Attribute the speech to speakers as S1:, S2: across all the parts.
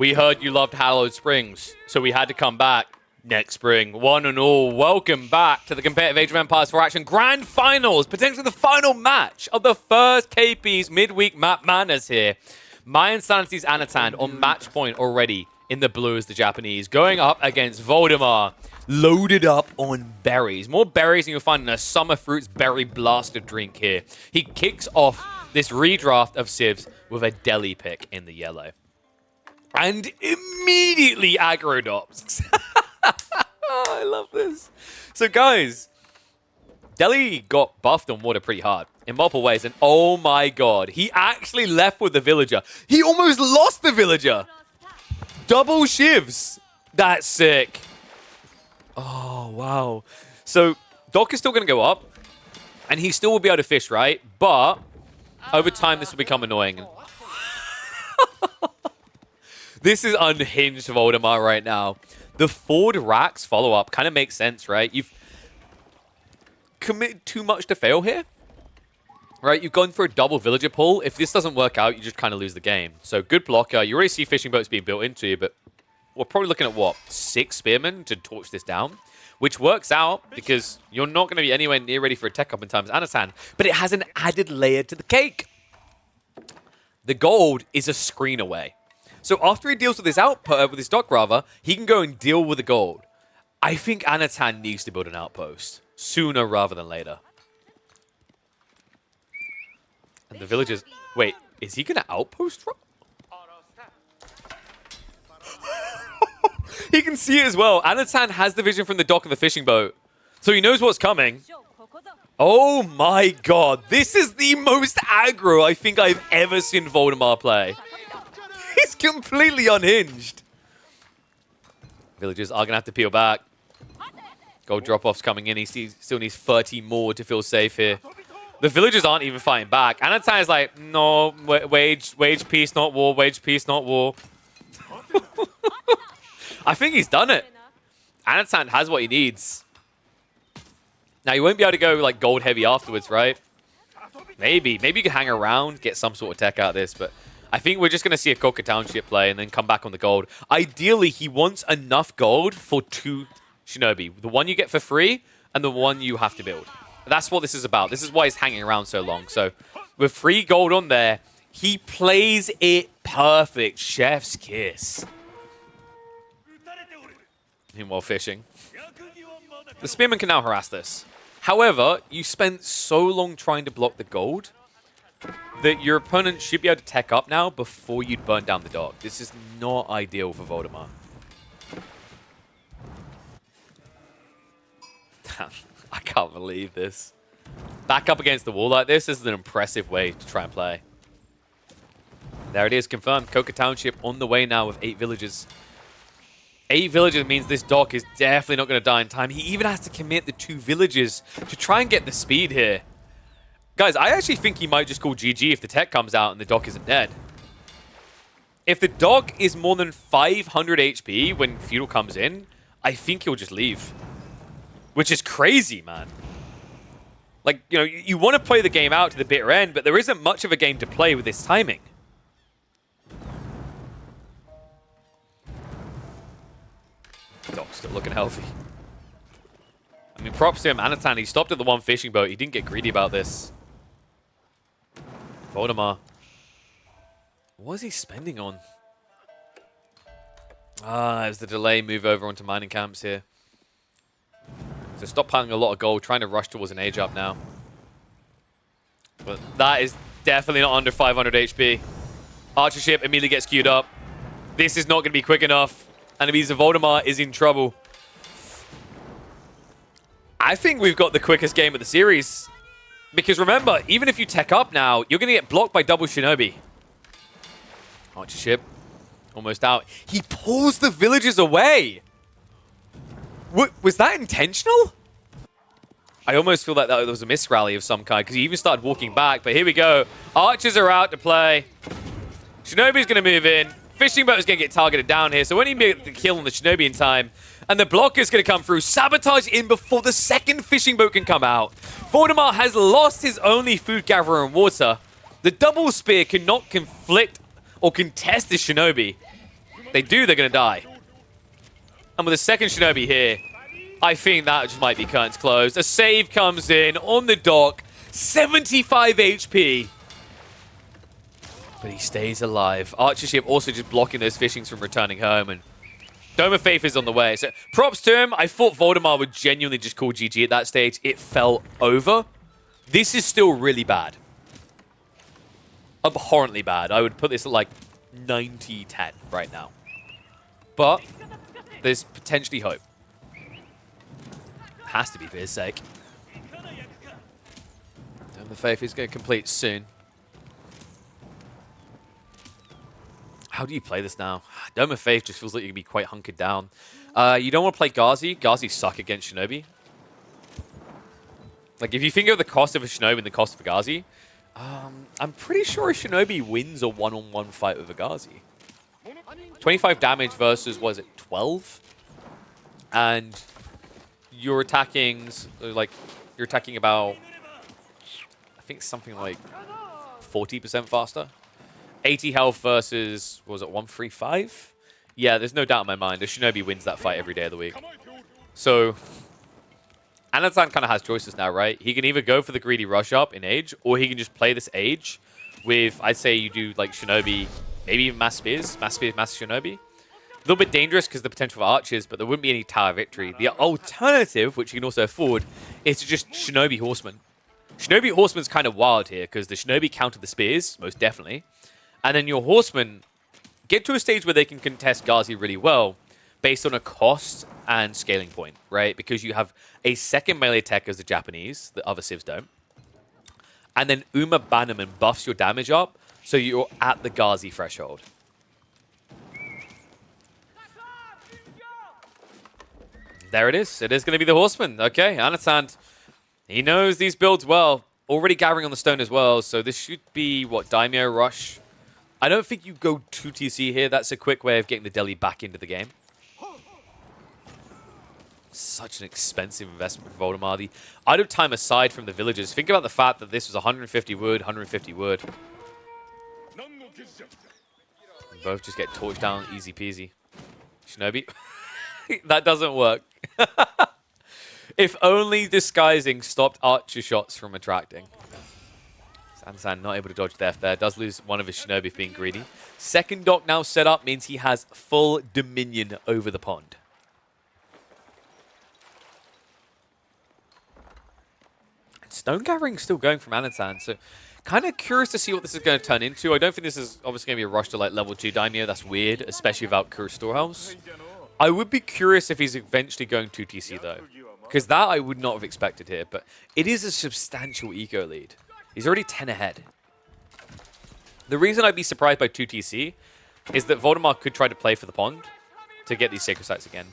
S1: We heard you loved Hallowed Springs, so we had to come back next spring. One and all, welcome back to the Competitive Age of Empires 4 Action Grand Finals, potentially the final match of the first KP's midweek map madness here. Malians Dynasties Anatan on match point already in the blue as the Japanese, going up against Voldemar, loaded up on berries. More berries than you'll find in a Summer Fruits Berry Blaster drink here. He kicks off this redraft of Civs with a deli pick in the yellow. And immediately aggro dops. Oh, I love this. So guys, Deli got buffed on water pretty hard in multiple ways. And oh my god, he actually left with the villager. He almost lost the villager. Double shivs. That's sick. Oh, wow. So Doc is still going to go up. And he still will be able to fish, right? But over time, this will become annoying. This is unhinged Voldemar right now. The Ford Rax follow-up kind of makes sense, right? You've committed too much to fail here, right? You've gone for a double villager pull. If this doesn't work out, you just kind of lose the game. So good blocker. You already see fishing boats being built into you, but we're probably looking at, what, 6 spearmen to torch this down? Which works out because you're not going to be anywhere near ready for a tech up in time as Anatan, but it has an added layer to the cake. The gold is a screen away. So after he deals with his output, with his dock rather, he can go and deal with the gold. I think Anatan needs to build an outpost sooner rather than later. And the villagers... Wait, is he going to outpost? He can see it as well. Anatan has the vision from the dock of the fishing boat. So he knows what's coming. Oh my god. This is the most aggro I think I've ever seen Voldemar play. He's completely unhinged. Villagers are going to have to peel back. Gold drop-offs coming in. He still needs 30 more to feel safe here. The villagers aren't even fighting back. Anatan is like, no, wage peace, not war. Wage peace, not war. I think he's done it. Anatan has what he needs. Now, you won't be able to go like gold heavy afterwards, right? Maybe you can hang around, get some sort of tech out of this, but I think we're just going to see a Coca Township play and then come back on the gold. Ideally, he wants enough gold for 2 Shinobi. The one you get for free and the one you have to build. That's what this is about. This is why he's hanging around so long. So with free gold on there, he plays it perfect. Chef's kiss. Meanwhile, fishing. The spearman can now harass this. However, you spent so long trying to block the gold that your opponent should be able to tech up now before you'd burn down the dock. This is not ideal for Voldemar. I can't believe this. Back up against the wall like this is an impressive way to try and play. There it is, confirmed. Coca Township on the way now with 8 villages. 8 villages means this dock is definitely not going to die in time. He even has to commit the 2 villages to try and get the speed here. Guys, I actually think he might just call GG if the tech comes out and the dock isn't dead. If the dock is more than 500 HP when Feudal comes in, I think he'll just leave. Which is crazy, man. Like, you know, you want to play the game out to the bitter end, but there isn't much of a game to play with this timing. Dock's still looking healthy. I mean, props to him. Anatan, he stopped at the 1 fishing boat. He didn't get greedy about this. Voldemar. What was he spending on? Ah, it was the delay move over onto mining camps here. So stockpiling a lot of gold, trying to rush towards an age up now. But that is definitely not under 500 HP. Archer ship immediately gets queued up. This is not going to be quick enough. And it means Voldemar is in trouble. I think we've got the quickest game of the series. Because remember, even if you tech up now, you're going to get blocked by double Shinobi. Archer ship. Almost out. He pulls the villagers away. Was that intentional? I almost feel like that was a misrally of some kind because he even started walking back. But here we go. Archers are out to play. Shinobi's going to move in. Fishing boat is going to get targeted down here. So when he makes the kill on the Shinobi in time, and the blocker's going to come through, sabotage in before the second fishing boat can come out. Voldemar has lost his only food gatherer in water. The double spear cannot conflict or contest the Shinobi. They do, they're going to die. And with a second Shinobi here, I think that just might be curtains closed. A save comes in on the dock. 75 HP. But he stays alive. Archership also just blocking those fishings from returning home. And Dome of Faith is on the way. So props to him. I thought Voldemar would genuinely just call GG at that stage. It fell over. This is still really bad. Abhorrently bad. I would put this at like 90-10 right now. But there's potentially hope. Has to be for his sake. Dome of Faith is going to complete soon. How do you play this now? Dome of Faith just feels like you can be quite hunkered down. You don't want to play Ghazi. Ghazi suck against Shinobi. Like, if you think of the cost of a Shinobi and the cost of a Ghazi, I'm pretty sure a Shinobi wins a one-on-one fight with a Ghazi. 25 damage versus, what is it, 12? And you're attacking, like, you're attacking about, I think something like 40% faster. 80 health versus, what was it, 135? Yeah, there's no doubt in my mind. The Shinobi wins that fight every day of the week. So, Anatan kind of has choices now, right? He can either go for the greedy rush up in Age, or he can just play this Age with, I'd say you do like Shinobi, maybe even Mass Spears, Mass Shinobi. A little bit dangerous because the potential for archers, but there wouldn't be any tower victory. The alternative, which you can also afford, is to just Shinobi Horseman. Shinobi Horseman's kind of wild here because the Shinobi counter the spears, most definitely. And then your Horsemen get to a stage where they can contest Ghazi really well based on a cost and scaling point, right? Because you have a second melee tech as the Japanese, the other civs don't. And then Uma Bannerman buffs your damage up, so you're at the Ghazi threshold. There it is. It is going to be the Horseman. Okay, Anatan, he knows these builds well. Already gathering on the stone as well, so this should be, what, Daimyo Rush? I don't think you go 2TC here. That's a quick way of getting the Delhi back into the game. Such an expensive investment for Voldemar. The idle time aside from the villagers, think about the fact that this was 150 wood, 150 wood. Both just get torched down, easy peasy. Shinobi. That doesn't work. If only disguising stopped archer shots from attracting. Sansan not able to dodge death there. Does lose one of his Shinobi being greedy. Second dock now set up means he has full dominion over the pond. Stone gathering still going from Anatan, so kind of curious to see what this is going to turn into. I don't think this is obviously going to be a rush to like level 2 Daimyo. That's weird, especially without Kura Storehouse. I would be curious if he's eventually going 2TC though, because that I would not have expected here, but it is a substantial eco lead. He's already 10 ahead. The reason I'd be surprised by 2TC is that Voldemar could try to play for the pond to get these Sacred Sites again.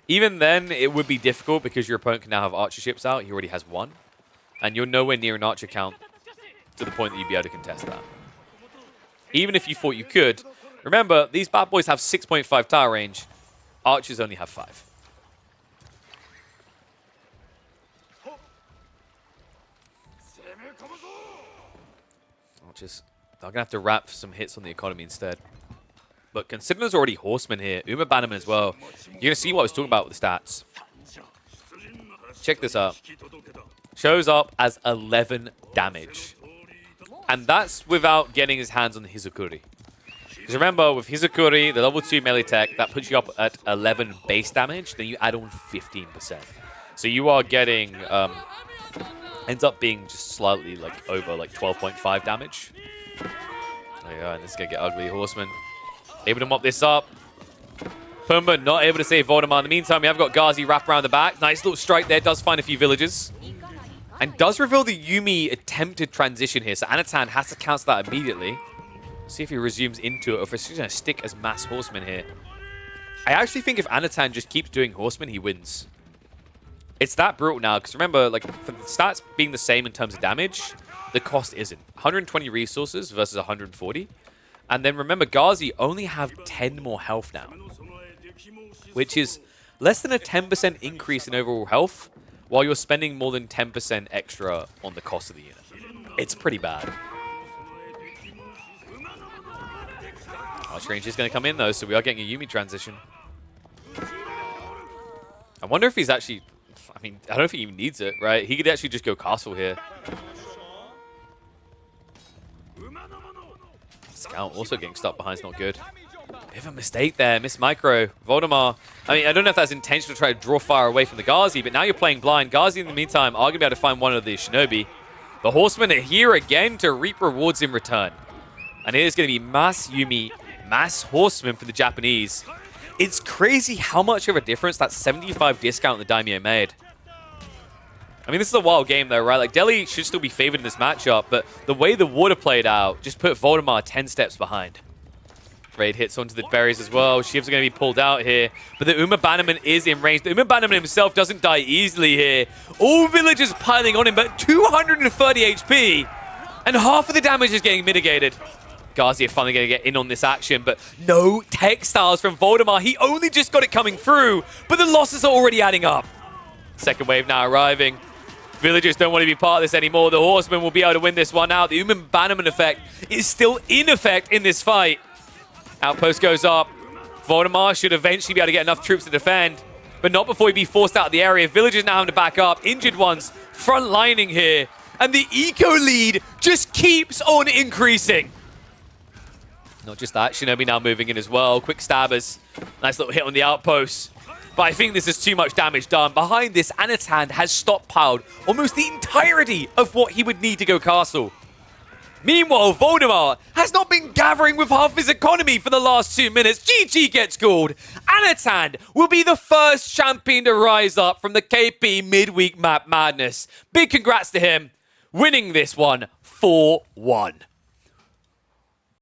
S1: Even then, it would be difficult because your opponent can now have archer ships out. He already has one. And you're nowhere near an archer count to the point that you'd be able to contest that. Even if you thought you could, remember, these bad boys have 6.5 tower range. Archers only have 5. Archers are going to have to wrap some hits on the economy instead. But considering there's already Horsemen here, Uma Bannerman as well, you're going to see what I was talking about with the stats. Check this out. Shows up as 11 damage. And that's without getting his hands on the Hizukuri. Because remember, with Hizukuri, the level 2 melee tech, that puts you up at 11 base damage, then you add on 15%. So you are getting, ends up being just slightly like over like 12.5 damage. There you go, and this is going to get ugly. Horseman able to mop this up. Pumbaa not able to save Voldemar. In the meantime, we have got Ghazi wrapped around the back. Nice little strike there, does find a few villagers. And does reveal the Yuumi attempted transition here, so Anatan has to cancel that immediately. See if he resumes into it, or if he's going to stick as mass Horseman here. I actually think if Anatan just keeps doing Horseman, he wins. It's that brutal now, because remember, like, for the stats being the same in terms of damage, the cost isn't. 120 resources versus 140. And then remember, Ghazi only have 10 more health now, which is less than a 10% increase in overall health, while you're spending more than 10% extra on the cost of the unit. It's pretty bad. Archrange is going to come in, though, so we are getting a Yumi transition. I wonder if he's actually... I mean, I don't know if he even needs it, right? He could actually just go castle here. Scout also getting stuck behind is not good. Bit of a mistake there. Miss micro. Voldemar. I mean, I don't know if that's intentional to try to draw fire away from the Ghazi, but now you're playing blind. Ghazi, in the meantime, are going to be able to find one of the Shinobi. The Horsemen are here again to reap rewards in return. And it is going to be mass Yumi, mass Horsemen for the Japanese. It's crazy how much of a difference that 75 discount the Daimyo made. I mean, this is a wild game, though, right? Like, Delhi should still be favored in this matchup, but the way the water played out just put Voldemar 10 steps behind. Raid hits onto the berries as well. Shivs are going to be pulled out here, but the Uma Bannerman is in range. The Uma Bannerman himself doesn't die easily here. All villagers piling on him, but 230 HP, and half of the damage is getting mitigated. Ghazi are finally going to get in on this action, but no textiles from Voldemar. He only just got it coming through, but the losses are already adding up. Second wave now arriving. Villagers don't want to be part of this anymore. The Horsemen will be able to win this one out. The Uma Bannerman effect is still in effect in this fight. Outpost goes up. Voldemar should eventually be able to get enough troops to defend, but not before he'd be forced out of the area. Villagers now having to back up. Injured ones front lining here. And the eco lead just keeps on increasing. Not just that, Shinobi now moving in as well. Quick stabbers. Nice little hit on the outpost. But I think this is too much damage done. Behind this, Anatan has stockpiled almost the entirety of what he would need to go castle. Meanwhile, Voldemar has not been gathering with half his economy for the last 2 minutes. GG gets called. Anatan will be the first champion to rise up from the KP midweek map madness. Big congrats to him, winning this one 4-1.